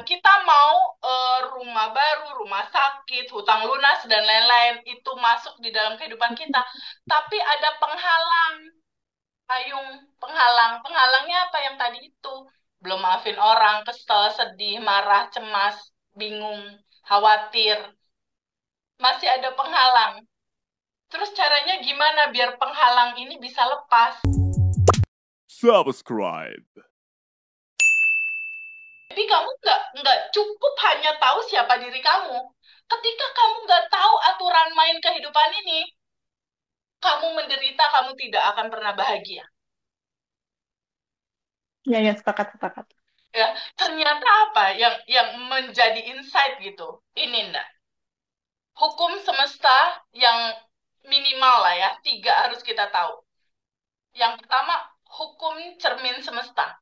kita mau rumah baru, rumah sakit, hutang lunas, dan lain-lain itu masuk di dalam kehidupan kita. Tapi ada penghalang, Ayung, penghalang. Penghalangnya apa yang tadi itu? Belum maafin orang, kesel, sedih, marah, cemas, bingung, khawatir. Masih ada penghalang. Terus caranya gimana biar penghalang ini bisa lepas? Subscribe. Jadi kamu nggak cukup hanya tahu siapa diri kamu. Ketika kamu nggak tahu aturan main kehidupan ini, kamu menderita, kamu tidak akan pernah bahagia. Ya, ya, sepakat, sepakat. Ya, ternyata apa yang menjadi insight gitu? Ini ndak. Hukum semesta yang minimal lah ya, 3 harus kita tahu. Yang pertama, hukum cermin semesta.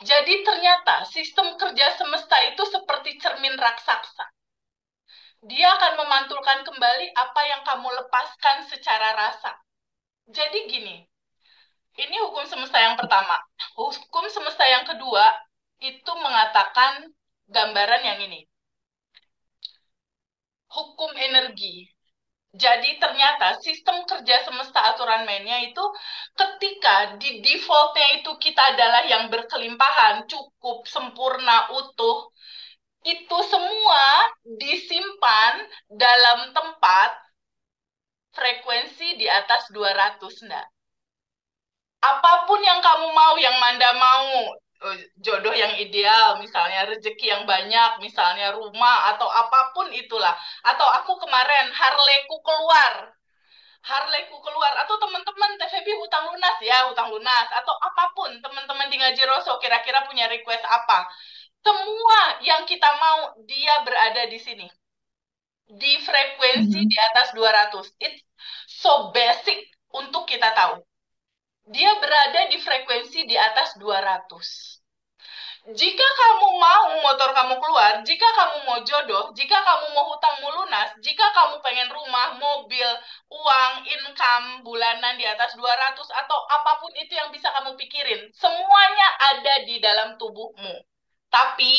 Jadi ternyata sistem kerja semesta itu seperti cermin raksasa. Dia akan memantulkan kembali apa yang kamu lepaskan secara rasa. Jadi gini, ini hukum semesta yang pertama. Hukum semesta yang kedua itu mengatakan gambaran yang ini. Hukum energi. Jadi ternyata sistem kerja semesta aturan mainnya itu ketika di defaultnya itu kita adalah yang berkelimpahan, cukup, sempurna, utuh, itu semua disimpan dalam tempat frekuensi di atas 200, enggak? Apapun yang kamu mau, yang Manda mau, jodoh yang ideal, misalnya rezeki yang banyak, misalnya rumah, atau apapun itulah. Atau aku kemarin, Harleyku keluar, atau teman-teman TVB hutang lunas ya, hutang lunas, atau apapun, teman-teman di Ngaji Roso kira-kira punya request apa. Semua yang kita mau, dia berada di sini. Di frekuensi di atas 200. It's so basic untuk kita tahu. Dia berada di frekuensi di atas 200. Jika kamu mau motor kamu keluar, jika kamu mau jodoh, jika kamu mau hutang lunas, jika kamu pengen rumah, mobil, uang, income bulanan di atas 200 atau apapun itu yang bisa kamu pikirin, semuanya ada di dalam tubuhmu. Tapi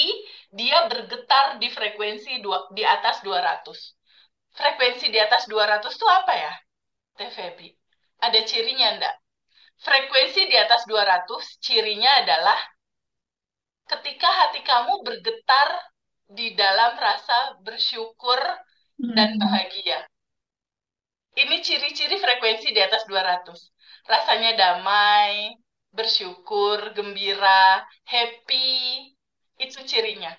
dia bergetar di frekuensi di atas 200. Frekuensi di atas 200 itu apa ya, TVB? Ada cirinya enggak? Frekuensi di atas 200, cirinya adalah ketika hati kamu bergetar di dalam rasa bersyukur dan bahagia. Ini ciri-ciri frekuensi di atas 200. Rasanya damai, bersyukur, gembira, happy. Itu cirinya.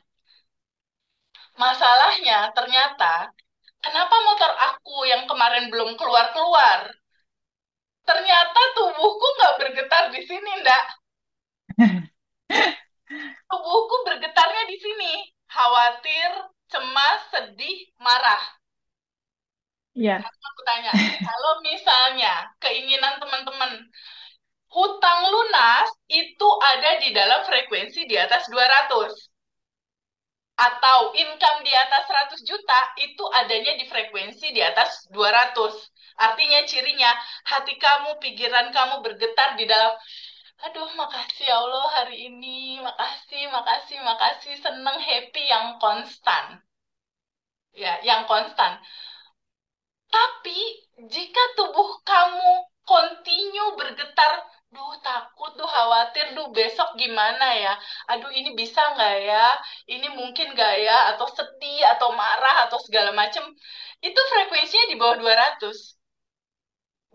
Masalahnya ternyata, kenapa motor aku yang kemarin belum keluar-keluar? Ternyata tubuhku nggak bergetar di sini, ndak. Tubuhku bergetarnya di sini. Khawatir, cemas, sedih, marah. Iya. Aku tanya, kalau misalnya keinginan teman-teman hutang lunas itu ada di dalam frekuensi di atas 200. Atau income di atas 100 juta itu adanya di frekuensi di atas 200. Artinya cirinya hati kamu, pikiran kamu bergetar di dalam, aduh makasih ya Allah hari ini, makasih, makasih, makasih, seneng, happy yang konstan. Ya, yang konstan. Tapi jika tubuh kamu continue bergetar, duh takut, duh khawatir, duh besok gimana ya? Aduh ini bisa nggak ya? Ini mungkin nggak ya? Atau sedih, atau marah, atau segala macem. Itu frekuensinya di bawah 200.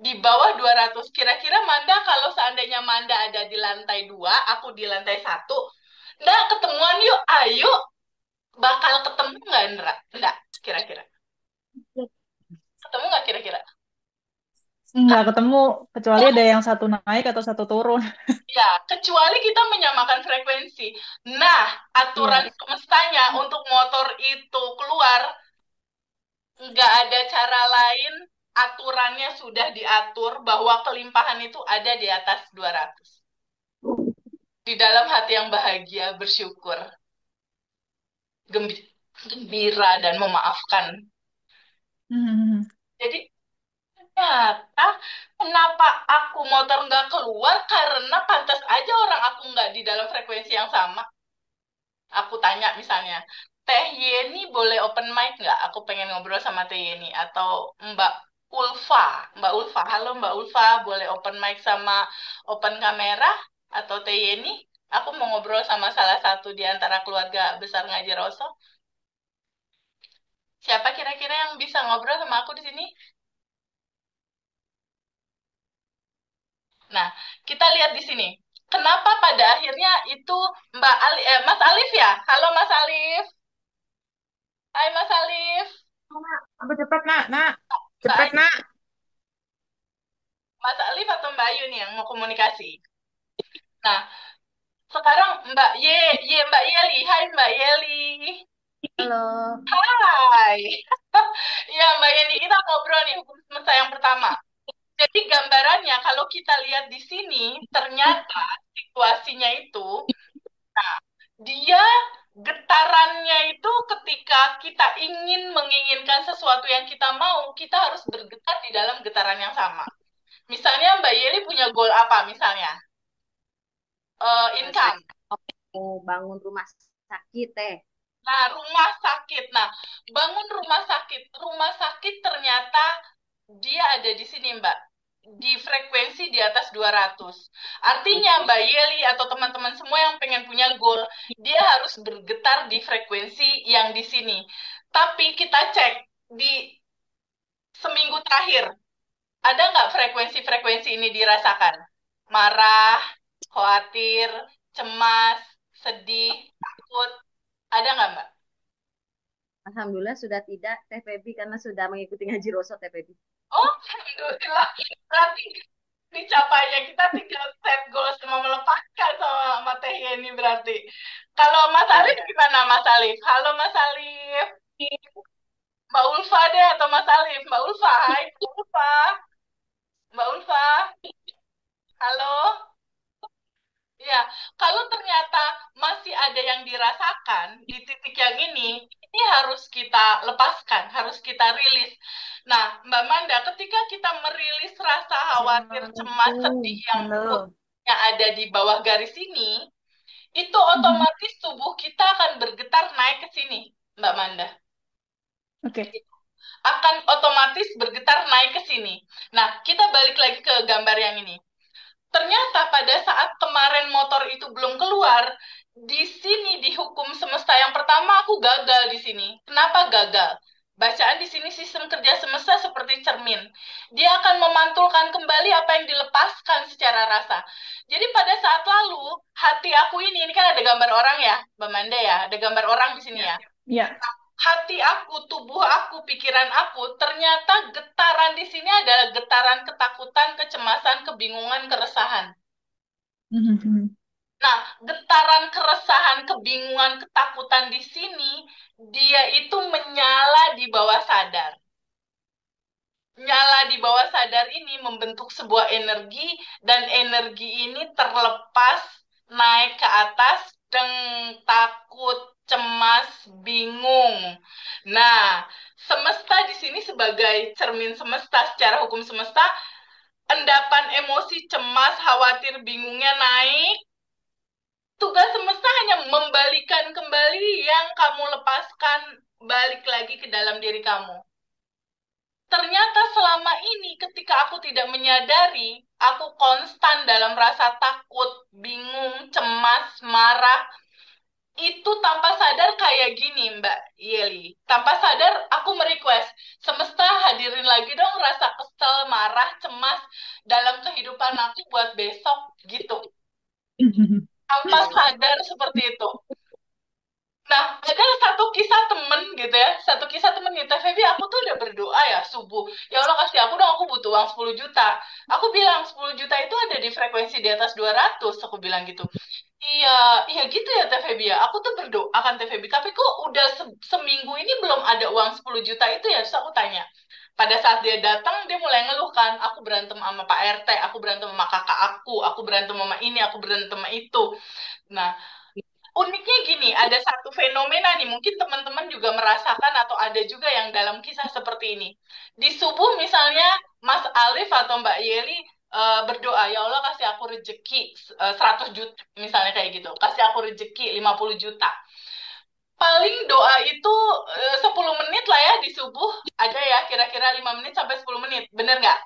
Di bawah 200. Kira-kira Manda kalau seandainya Manda ada di lantai 2, aku di lantai 1. Nggak ketemuan yuk, ayo. Bakal ketemu nggak, Ndra? Nggak, kira-kira. Ketemu nggak kira-kira? Nggak ketemu, kecuali ada yang satu naik atau satu turun. Ya, kecuali kita menyamakan frekuensi. Nah, aturan Iya. semestanya untuk motor itu keluar, nggak ada cara lain, aturannya sudah diatur bahwa kelimpahan itu ada di atas 200. Di dalam hati yang bahagia, bersyukur, gembira, dan memaafkan. Hmm. Jadi, ternyata kenapa aku motor nggak keluar? Karena pantas aja orang aku nggak di dalam frekuensi yang sama. Aku tanya misalnya, Teh Yeni boleh open mic nggak? Aku pengen ngobrol sama Teh Yeni. Atau Mbak Ulfa. Mbak Ulfa, halo Mbak Ulfa, boleh open mic sama open kamera? Atau Teh Yeni? Aku mau ngobrol sama salah satu di antara keluarga besar Ngaji Roso. Siapa kira-kira yang bisa ngobrol sama aku di sini? Nah, kita lihat di sini. Kenapa pada akhirnya itu Mas Alif ya? Halo Mas Alif. Hai Mas Alif. Nak, apa cepat nak, nak, Mbak cepat Ayu. nak. Mas Alif atau Mbak Ayu nih yang mau komunikasi. Nah, sekarang Mbak Yeli. Hai Mbak Yeli. Halo. Hai. Ya Mbak Yeli, kita ngobrol nih hukum semesta yang pertama. Jadi gambarannya kalau kita lihat di sini, ternyata situasinya itu, nah, dia getarannya itu ketika kita menginginkan sesuatu yang kita mau, kita harus bergetar di dalam getaran yang sama. Misalnya Mbak Yeli punya goal apa misalnya? Saya Income. mau bangun rumah sakit teh. Nah, rumah sakit. Nah, bangun rumah sakit. Rumah sakit ternyata dia ada di sini, Mbak. Di frekuensi di atas 200. Artinya, Mbak Yeli atau teman-teman semua yang pengen punya goal, dia harus bergetar di frekuensi yang di sini. Tapi kita cek di seminggu terakhir, ada nggak frekuensi-frekuensi ini dirasakan? Marah, khawatir, cemas, sedih, takut, ada nggak, Mbak? Alhamdulillah sudah tidak Teh Febi karena sudah mengikuti ngaji Roso Teh Febi. Oh, alhamdulillah. Berarti dicapainya kita tinggal set goal sama melepaskan sama Teh Yeni berarti. Kalau Mas Alif Iya. gimana Mas Alif? Halo Mas Alif. Mbak Ulfa deh atau Mas Alif? Mbak Ulfa, hai Mbak Ulfa. Mbak Ulfa, halo. Ya, kalau ternyata masih ada yang dirasakan di titik yang ini harus kita lepaskan, harus kita rilis. Nah, Mbak Manda, ketika kita merilis rasa khawatir, cemas, sedih Assalamualaikum. yang Halo. yang ada di bawah garis ini, itu Mhm. otomatis tubuh kita akan bergetar naik ke sini, Mbak Manda. Oke. Akan otomatis bergetar naik ke sini. Nah, kita balik lagi ke gambar yang ini. Ternyata pada saat kemarin motor itu belum keluar, di sini di hukum semesta yang pertama aku gagal di sini. Kenapa gagal? Bacaan di sini sistem kerja semesta seperti cermin. Dia akan memantulkan kembali apa yang dilepaskan secara rasa. Jadi pada saat lalu, hati aku ini kan ada gambar orang ya, Mbak Manda ya, ada gambar orang di sini ya. Ya. Hati aku, tubuh aku, pikiran aku, ternyata getaran di sini adalah getaran ketakutan, kecemasan, kebingungan, keresahan. Mhm. Nah, getaran keresahan, kebingungan, ketakutan di sini, dia itu menyala di bawah sadar. Nyala di bawah sadar ini membentuk sebuah energi, dan energi ini terlepas naik ke atas, deng, takut, cemas, bingung. Nah, semesta di sini sebagai cermin semesta, secara hukum semesta, endapan emosi cemas, khawatir, bingungnya naik. Tugas semesta hanya membalikan kembali yang kamu lepaskan, balik lagi ke dalam diri kamu. Ternyata selama ini ketika aku tidak menyadari, aku konstan dalam rasa takut, bingung, cemas, marah. Itu tanpa sadar kayak gini, Mbak Yeli. Tanpa sadar aku merequest, semesta hadirin lagi dong rasa kesel, marah, cemas dalam kehidupan aku buat besok gitu. Tanpa sadar seperti itu. Nah, ada satu kisah temen gitu ya, satu kisah temen gitu, Feby, aku tuh udah berdoa ya subuh, ya Allah kasih aku dong, aku butuh uang 10 juta. Aku bilang 10 juta itu ada di frekuensi di atas 200, aku bilang gitu. Iya, iya gitu ya Teh Feby ya, aku tuh berdoa kan Teh Feby, tapi kok udah seminggu ini belum ada uang 10 juta itu ya, terus aku tanya. Pada saat dia datang, dia mulai ngeluh kan, aku berantem sama Pak RT, aku berantem sama kakak aku berantem sama ini, aku berantem sama itu. Nah, uniknya gini, ada satu fenomena nih, mungkin teman-teman juga merasakan atau ada juga yang dalam kisah seperti ini. Di subuh misalnya Mas Alif atau Mbak Yeli berdoa, ya Allah kasih aku rezeki 100 juta, misalnya kayak gitu. Kasih aku rezeki 50 juta. paling doa itu 10 menit lah ya di subuh. Ada ya kira-kira 5 menit sampai 10 menit. Bener nggak?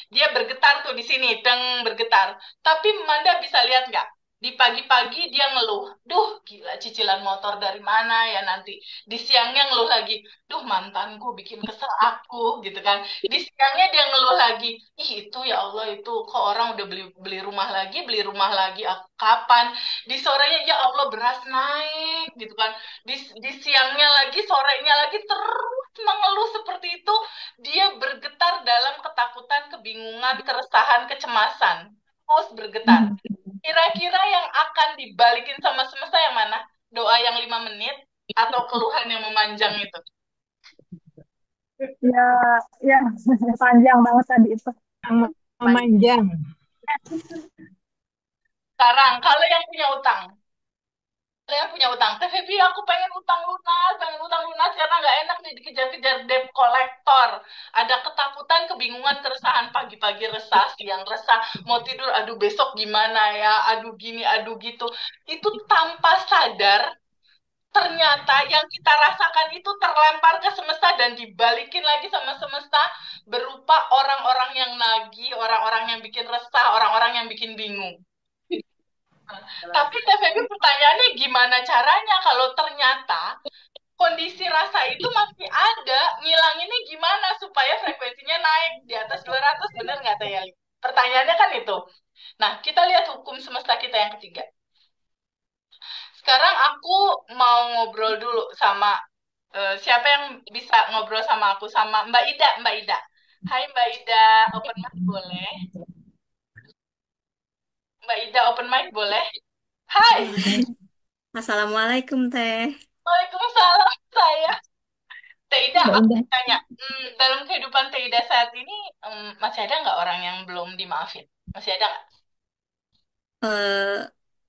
Dia bergetar tuh di sini, deng bergetar. Tapi Manda bisa lihat nggak? Di pagi-pagi dia ngeluh. Duh, gila cicilan motor dari mana ya nanti. Di siangnya ngeluh lagi. Duh, mantanku bikin kesel aku gitu kan. Di siangnya dia ngeluh lagi. Ih, itu ya Allah itu kok orang udah beli beli rumah lagi. Aku kapan? Di sorenya ya Allah beras naik gitu kan. Di siangnya lagi, sorenya lagi terus mengeluh seperti itu. Dia bergetar dalam ketakutan, kebingungan, keresahan, kecemasan. Terus bergetar. Kira-kira yang akan dibalikin sama semesta yang mana? Doa yang 5 menit atau keluhan yang memanjang itu? Ya, ya, panjang banget tadi itu. Yang memanjang. Sekarang, kalau yang punya utang, TVB aku pengen utang lunas karena nggak enak nih dikejar-kejar debt collector. Ada ketakutan, kebingungan, keresahan, pagi-pagi resah, siang resah, mau tidur, aduh besok gimana ya, aduh gini, aduh gitu. Itu tanpa sadar, ternyata yang kita rasakan itu terlempar ke semesta dan dibalikin lagi sama semesta berupa orang-orang yang nagih, orang-orang yang bikin resah, orang-orang yang bikin bingung. Tapi TVB pertanyaannya gimana caranya kalau ternyata kondisi rasa itu masih ada, ngilanginnya gimana supaya frekuensinya naik di atas 200, bener nggak Teh Yali? Pertanyaannya kan itu. Nah, kita lihat hukum semesta kita yang ketiga. Sekarang aku mau ngobrol dulu sama siapa yang bisa ngobrol sama aku, sama Mbak Ida, Mbak Ida. Hai Mbak Ida, open mic boleh? Mbak Ida open mic boleh? Hai, Assalamualaikum Teh. Waalaikumsalam saya. Teh Ida, Mbak aku Indah. tanya, dalam kehidupan Teh Ida saat ini masih ada nggak orang yang belum dimaafin? Masih ada nggak? Eh,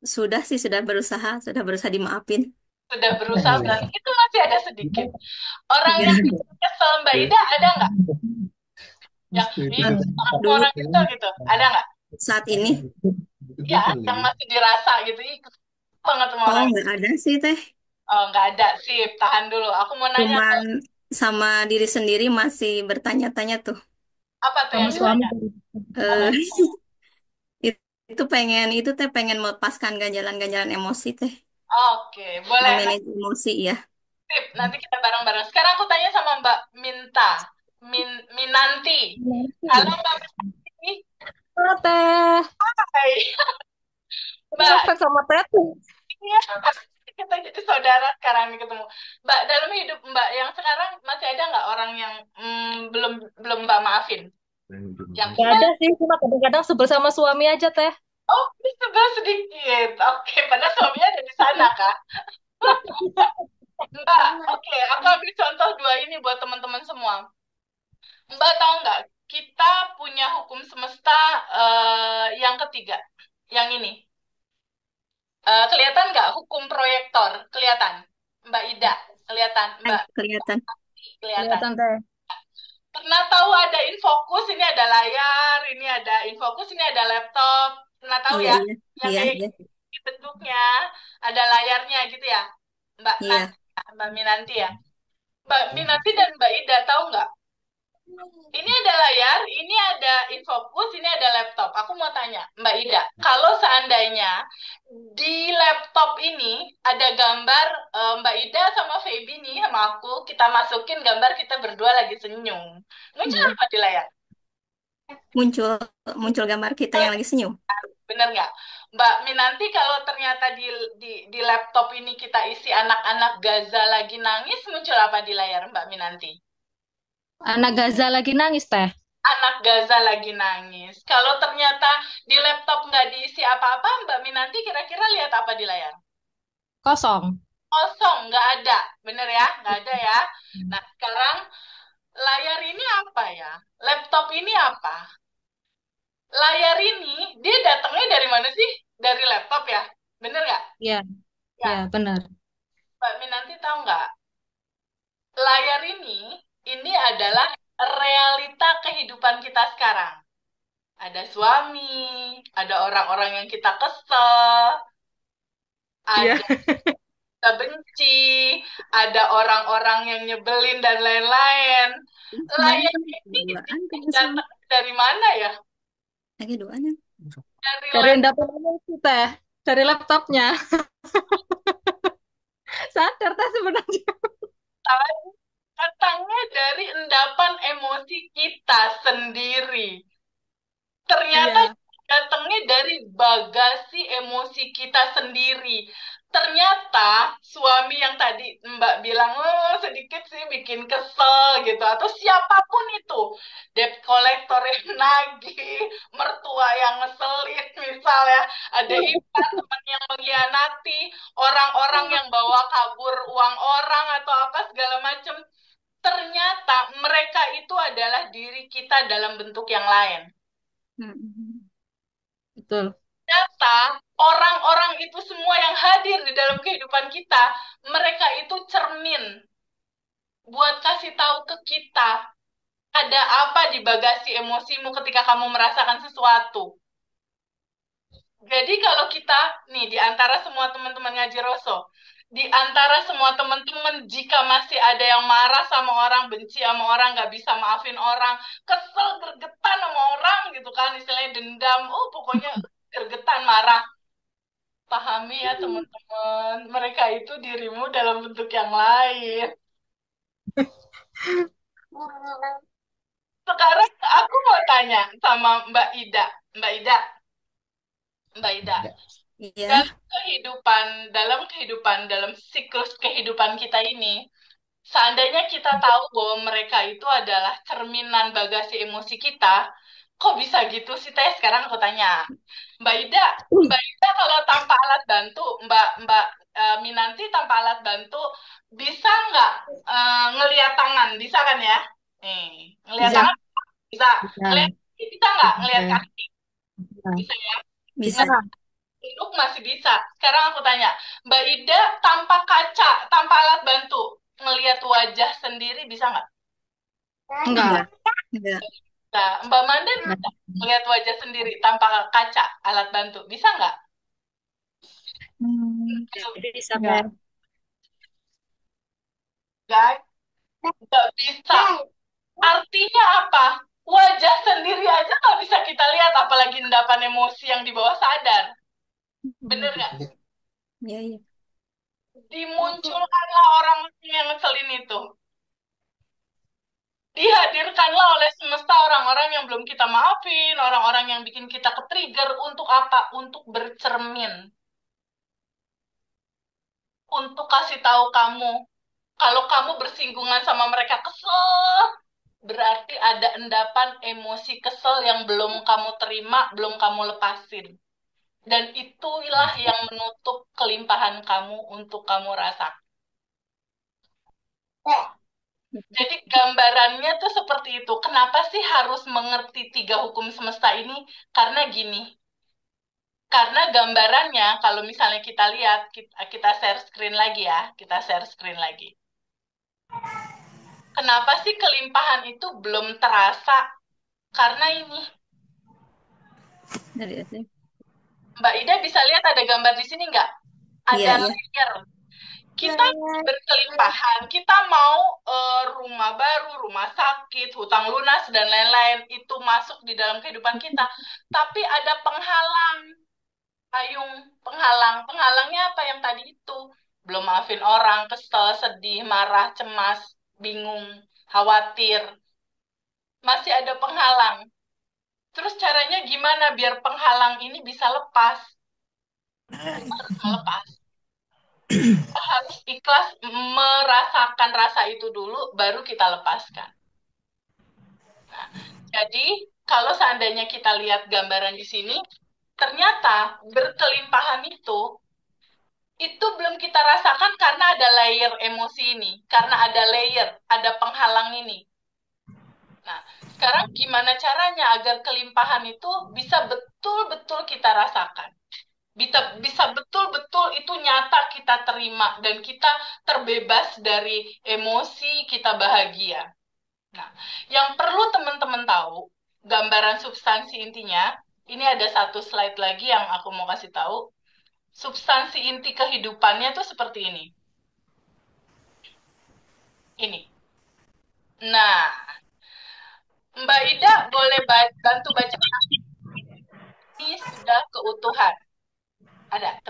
sudah berusaha dimaafin. Sudah berusaha berarti itu masih ada sedikit. Orang Ya, yang kesel Mbak Ida ada nggak? Yang eh, aku dulu orang itu gitu, ada nggak? saat ini, Ya, yang masih dirasa gitu, ih, kesel banget sama orang. nggak ada sih Teh. Oh, nggak ada, sip, tahan dulu. Aku mau nanya Cuman sama diri sendiri masih bertanya-tanya tuh. apa tuh Sama yang suami. ditanya? Eh, Oh, itu pengen melepaskan ganjalan-ganjalan emosi Teh, oke, boleh. memanage emosi ya. Sip, nanti kita bareng-bareng. Sekarang aku tanya sama Mbak Minta, Minanti. Halo Mbak Minanti. Halo, Teh. Hai. Mbak, Ngefans sama Teh tuh. iya, kita jadi saudara sekarang nih ketemu. Mbak, dalam hidup Mbak yang sekarang masih ada nggak orang yang belum belum Mbak maafin? Yang Gak ada sih, cuma kadang-kadang sebel sama suami aja, Teh. oh, sebel sedikit. Oke, padahal suaminya ada di sana, Kak. Mbak, oke, aku ambil contoh dua ini buat teman-teman semua. Mbak tahu nggak, kita punya hukum semesta yang ketiga, yang ini. Kelihatan nggak hukum proyektor? Kelihatan, Mbak Ida, kelihatan, Mbak, Kelihatan. kelihatan. Kelihatan Teh. Pernah tahu ada infocus, ini ada layar, ini ada infocus, ini ada laptop. Pernah tahu Iya, ya? iya, Yang iya, kayak iya, gini bentuknya, ada layarnya gitu ya, Mbak iya. Nanti, Mbak Minanti ya. Mbak Minanti dan Mbak Ida tahu nggak? Ini ada layar, ini ada infocus, ini ada laptop. Aku mau tanya, Mbak Ida, kalau seandainya di laptop ini ada gambar Mbak Ida sama Feby nih sama aku, kita masukin gambar kita berdua lagi senyum. Muncul apa di layar? Muncul muncul gambar kita yang lagi senyum. Bener nggak? Mbak Minanti, kalau ternyata di laptop ini kita isi anak-anak Gaza lagi nangis, muncul apa di layar Mbak Minanti? Anak Gaza lagi nangis, Teh. Anak Gaza lagi nangis. Kalau ternyata di laptop nggak diisi apa-apa, Mbak Minanti kira-kira lihat apa di layar? Kosong. Kosong, nggak ada. Bener ya? Nggak ada ya. Nah, sekarang layar ini apa ya? Laptop ini apa? Layar ini, dia datangnya dari mana sih? Dari laptop ya? Bener nggak? Iya, Ya, iya, benar. Mbak Minanti tahu nggak? Layar ini adalah realita kehidupan kita sekarang. Ada suami, ada orang-orang yang kita kesel, Iya. ada kita benci, ada orang-orang yang nyebelin dan lain-lain. Kemarin Lain kan ini duaan kan datang Islam. dari mana ya? Lagi duaan ya. Dari Cari endapan emosi teh. Cari laptopnya. Sadar teh sebenarnya. laptop, datangnya dari endapan emosi kita sendiri. Ternyata Iya. datangnya dari bagasi emosi kita sendiri. Ternyata suami yang tadi Mbak bilang, oh sedikit sih bikin kesel gitu. Atau siapapun itu. Debt collector yang nagih, mertua yang ngeselin misalnya. Ada ibadah teman yang mengkhianati, orang-orang yang bawa kabur uang orang atau apa segala macam. Ternyata mereka itu adalah diri kita dalam bentuk yang lain. Hmm. Betul. Ternyata orang-orang itu semua yang hadir di dalam kehidupan kita, mereka itu cermin buat kasih tahu ke kita ada apa di bagasi emosimu ketika kamu merasakan sesuatu. Jadi kalau kita, nih, di antara semua teman-teman ngaji Roso, di antara semua teman-teman, jika masih ada yang marah sama orang, benci sama orang, nggak bisa maafin orang, kesel, gergetan sama orang gitu kan, istilahnya dendam, oh pokoknya gergetan, marah. Pahami ya teman-teman, mereka itu dirimu dalam bentuk yang lain. Sekarang aku mau tanya sama Mbak Ida. Mbak Ida, Mbak Ida. Iya. Dalam kehidupan, dalam siklus kehidupan kita ini, seandainya kita tahu bahwa mereka itu adalah cerminan bagasi emosi kita, kok bisa gitu sih Teh? Sekarang aku tanya, Mbak Ida kalau tanpa alat bantu, Mbak Minanti tanpa alat bantu, bisa nggak ngelihat tangan? Bisa kan ya? Nih, ngelihat Bisa. tangan bisa. Bisa. Ngelihat kaki bisa nggak? Ngelihat Bisa. kaki Bisa. bisa ya? Bisa. Duduk masih bisa. Sekarang aku tanya, Mbak Ida tanpa kaca, tanpa alat bantu, ngelihat wajah sendiri bisa nggak? Enggak. Enggak. Nah, Mbak Manda bisa ngelihat wajah sendiri tanpa kaca, alat bantu, bisa nggak? Bisa, Enggak. Teh. Guys, nggak bisa. Artinya apa? Wajah sendiri aja nggak bisa kita lihat, apalagi endapan emosi yang di bawah sadar. Bener nggak? Iya, iya. Dimunculkanlah orang yang ngeselin itu. Dihadirkanlah oleh semesta orang-orang yang belum kita maafin, orang-orang yang bikin kita ke-trigger. Untuk apa? Untuk bercermin. Untuk kasih tahu kamu, kalau kamu bersinggungan sama mereka kesel, berarti ada endapan emosi kesel yang belum kamu terima, belum kamu lepasin. Dan itulah yang menutup kelimpahan kamu untuk kamu rasakan. Jadi gambarannya tuh seperti itu. Kenapa sih harus mengerti 3 hukum semesta ini? Karena gini, karena gambarannya kalau misalnya kita lihat, kita share screen lagi ya, kita share screen lagi. Kenapa sih kelimpahan itu belum terasa? Karena ini, Dari sini. Mbak Ida bisa lihat ada gambar di sini nggak? Iya, Ada iya. layer. Kita berkelimpahan, kita mau rumah baru, rumah sakit, hutang lunas, dan lain-lain itu masuk di dalam kehidupan kita. Tapi ada penghalang, Ayung, penghalang. Penghalangnya apa yang tadi itu? Belum maafin orang, kesel, sedih, marah, cemas, bingung, khawatir. Masih ada penghalang. Terus caranya gimana biar penghalang ini bisa lepas? Kita harus melepas. Kita harus ikhlas merasakan rasa itu dulu, baru kita lepaskan. Nah, jadi, kalau seandainya kita lihat gambaran di sini, ternyata berkelimpahan itu belum kita rasakan karena ada layer emosi ini, karena ada layer, ada penghalang ini. Nah, sekarang gimana caranya agar kelimpahan itu bisa betul-betul kita rasakan? Bisa betul-betul itu nyata kita terima dan kita terbebas dari emosi, kita bahagia. Nah, yang perlu teman-teman tahu, gambaran substansi intinya, ini ada satu slide lagi yang aku mau kasih tahu. Substansi inti kehidupannya tuh seperti ini.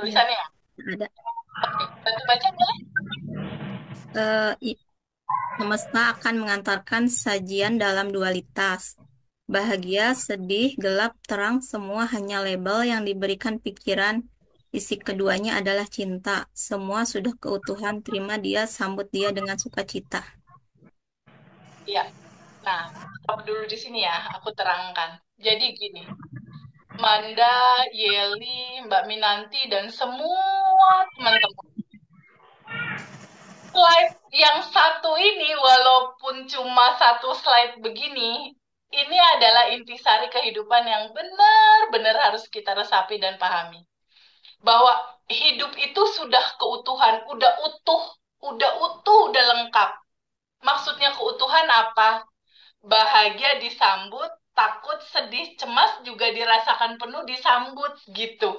tulisannya. ada. Bantu baca boleh? Eh, Semesta akan mengantarkan sajian dalam dualitas. Bahagia, sedih, gelap, terang, semua hanya label yang diberikan pikiran. Isi keduanya adalah cinta. Semua sudah keutuhan. Terima dia, sambut dia dengan sukacita. Iya. Nah, stop dulu di sini ya, aku terangkan. Jadi gini, Manda, Yeli, Mbak Minanti, dan semua teman-teman. Slide yang satu ini, walaupun cuma satu slide begini, ini adalah intisari kehidupan yang benar-benar harus kita resapi dan pahami. Bahwa hidup itu sudah keutuhan, udah utuh, udah lengkap. Maksudnya keutuhan apa? Bahagia disambut, takut, sedih, cemas juga dirasakan penuh disambut gitu.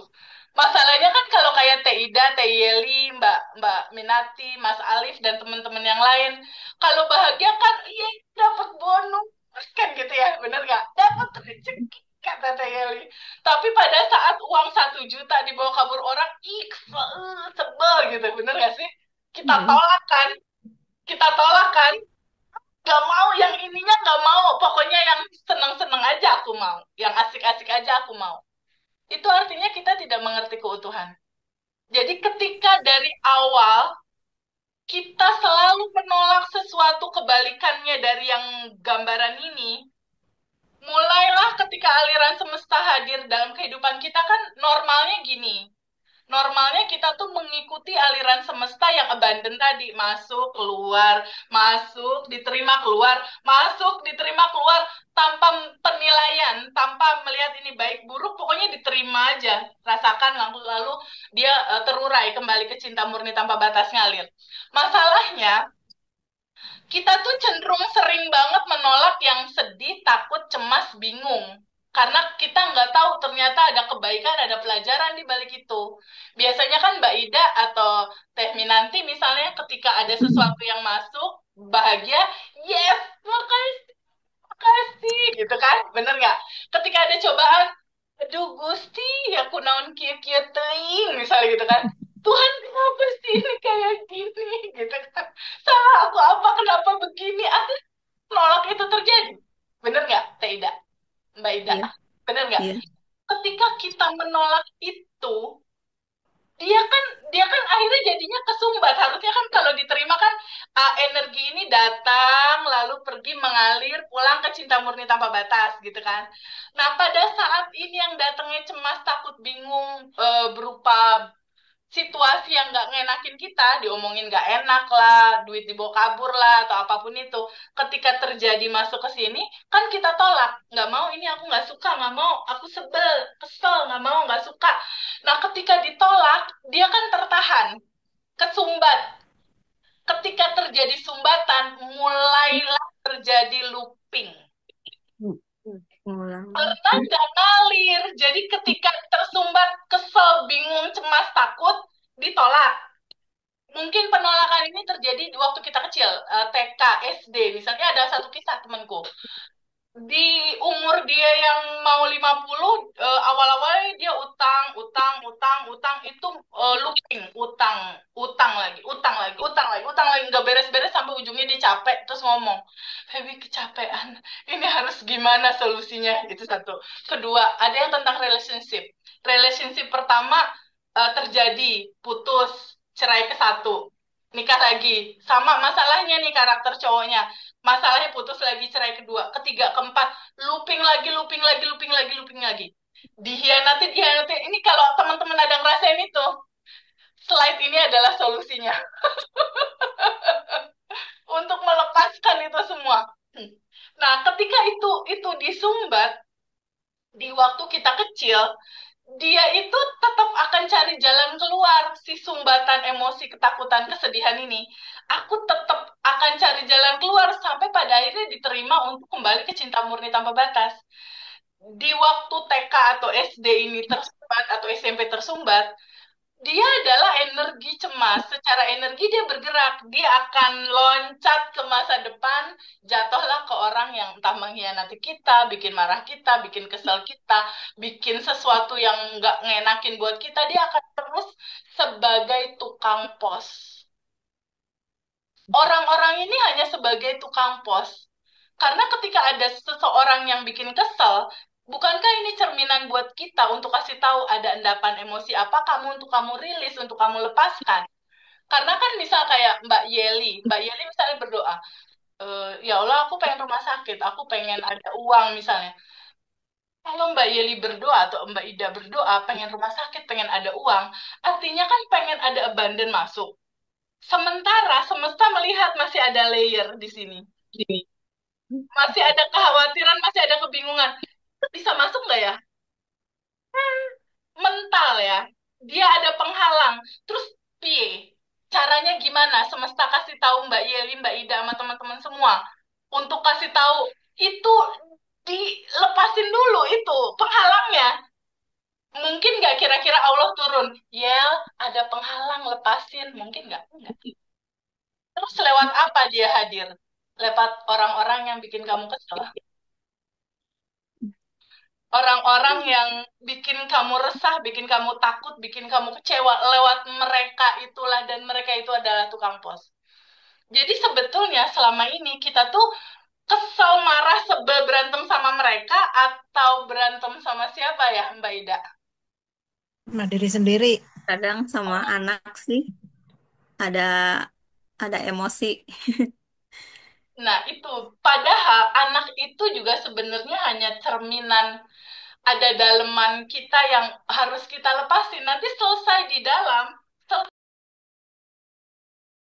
Masalahnya kan kalau kayak Teh Ida, Teh Yeli, Mbak Minati, Mas Alif dan teman-teman yang lain, kalau bahagia kan iya dapat bonus kan gitu ya, bener nggak? Dapat rezeki kata Teh Yeli. Tapi pada saat uang 1 juta dibawa kabur orang, sebel gitu, bener nggak sih? Kita tolak kan? Gak mau yang ininya, gak mau, pokoknya yang seneng-seneng aja aku mau, yang asik-asik aja aku mau. Itu artinya kita tidak mengerti keutuhan. Jadi ketika dari awal kita selalu menolak sesuatu kebalikannya dari yang gambaran ini, mulailah ketika aliran semesta hadir dalam kehidupan kita kan normalnya gini. Normalnya kita tuh mengikuti aliran semesta yang abundant tadi. Masuk, diterima, keluar, masuk, diterima, keluar, tanpa penilaian, tanpa melihat ini baik buruk, pokoknya diterima aja. Rasakan, lalu dia terurai kembali ke cinta murni tanpa batas ngalir. Masalahnya, kita tuh cenderung sering banget menolak yang sedih, takut, cemas, bingung. Karena kita nggak tahu ternyata ada kebaikan, ada pelajaran di balik itu. Biasanya kan Mbak Ida atau Teh Minanti misalnya ketika ada sesuatu yang masuk, bahagia, yes, makasih, gitu kan? Bener nggak? Ketika ada cobaan, aduh Gusti, aku naon kieu-kieu teuing, misalnya gitu kan. Tuhan, kenapa sih ini kayak gini, gitu kan? Salah aku apa, kenapa begini? Ada nolak itu terjadi. Bener nggak, Teh Ida? Mbak Ida, Iya, bener nggak? iya. Ketika kita menolak itu, dia kan akhirnya jadinya kesumbat. Harusnya kan kalau diterima kan energi ini datang lalu pergi mengalir pulang ke cinta murni tanpa batas gitu kan. Nah, pada saat ini yang datangnya cemas, takut, bingung berupa situasi yang nggak ngenakin kita, diomongin nggak enak lah, duit dibawa kabur lah, atau apapun itu. Ketika terjadi masuk ke sini, kan kita tolak. Nggak mau, ini aku nggak suka, nggak mau, aku sebel, kesel, nggak mau, nggak suka. Nah, ketika ditolak, dia kan tertahan, kesumbat. Ketika terjadi sumbatan, mulailah terjadi looping. Ulang. Karena nggak ngalir. Jadi ketika tersumbat, kesel, bingung, cemas, takut, ditolak. Mungkin penolakan ini terjadi di waktu kita kecil, TK, SD. Misalnya ada satu kisah temanku. Di umur dia yang mau 50, awal-awalnya dia utang, itu looping, utang lagi, nggak beres-beres sampai ujungnya dia capek, terus ngomong, Feby kecapean, ini harus gimana solusinya, itu satu. Kedua, ada yang tentang relationship pertama terjadi, putus, cerai ke satu, nikah lagi, sama masalahnya nih karakter cowoknya, masalahnya putus lagi, cerai kedua, ketiga, keempat, looping lagi. Dihianati. Ini kalau teman-teman ada ngerasain itu, slide ini adalah solusinya untuk melepaskan itu semua. Nah, ketika itu disumbat di waktu kita kecil, dia itu tetap akan cari jalan keluar si sumbatan emosi, ketakutan, kesedihan ini. Aku tetap akan cari jalan keluar sampai pada akhirnya diterima untuk kembali ke cinta murni tanpa batas. Di waktu TK atau SD ini tersumbat atau SMP tersumbat, Dia adalah energi cemas. Secara energi dia bergerak. Dia akan loncat ke masa depan, jatuhlah ke orang yang entah mengkhianati kita, bikin marah kita, bikin kesel kita, bikin sesuatu yang nggak ngenakin buat kita. Dia akan terus sebagai tukang pos. Orang-orang ini hanya sebagai tukang pos. Karena ketika ada seseorang yang bikin kesel, bukankah ini cerminan buat kita untuk kasih tahu ada endapan emosi apa kamu untuk kamu rilis, untuk kamu lepaskan? Karena kan misal kayak Mbak Yeli misalnya berdoa, ya Allah aku pengen rumah sakit, aku pengen ada uang misalnya. Kalau Mbak Yeli berdoa atau Mbak Ida berdoa pengen rumah sakit, pengen ada uang, artinya kan pengen ada abundant masuk. Sementara semesta melihat masih ada layer di sini. Masih ada kekhawatiran, masih ada kebingungan. Bisa masuk nggak ya? Mental ya. Dia ada penghalang. Terus piye? Caranya gimana? Semesta kasih tahu Mbak Yeli, Mbak Ida, sama teman-teman semua. Untuk kasih tahu, itu dilepasin dulu itu penghalangnya. Mungkin nggak kira-kira Allah turun, Yel, ada penghalang, lepasin. Mungkin nggak? Nggak. Terus lewat apa dia hadir? Lewat orang-orang yang bikin kamu kesel. Orang-orang yang bikin kamu resah, bikin kamu takut, bikin kamu kecewa. Lewat mereka itulah, dan mereka itu adalah tukang pos. Jadi sebetulnya selama ini kita tuh kesel, marah, sebel, berantem sama mereka atau berantem sama siapa ya, Mbak Ida? Sama diri sendiri. Kadang sama anak sih ada emosi. Nah, itu. Padahal anak itu juga sebenarnya hanya cerminan, ada daleman kita yang harus kita lepasin. Nanti selesai di dalam,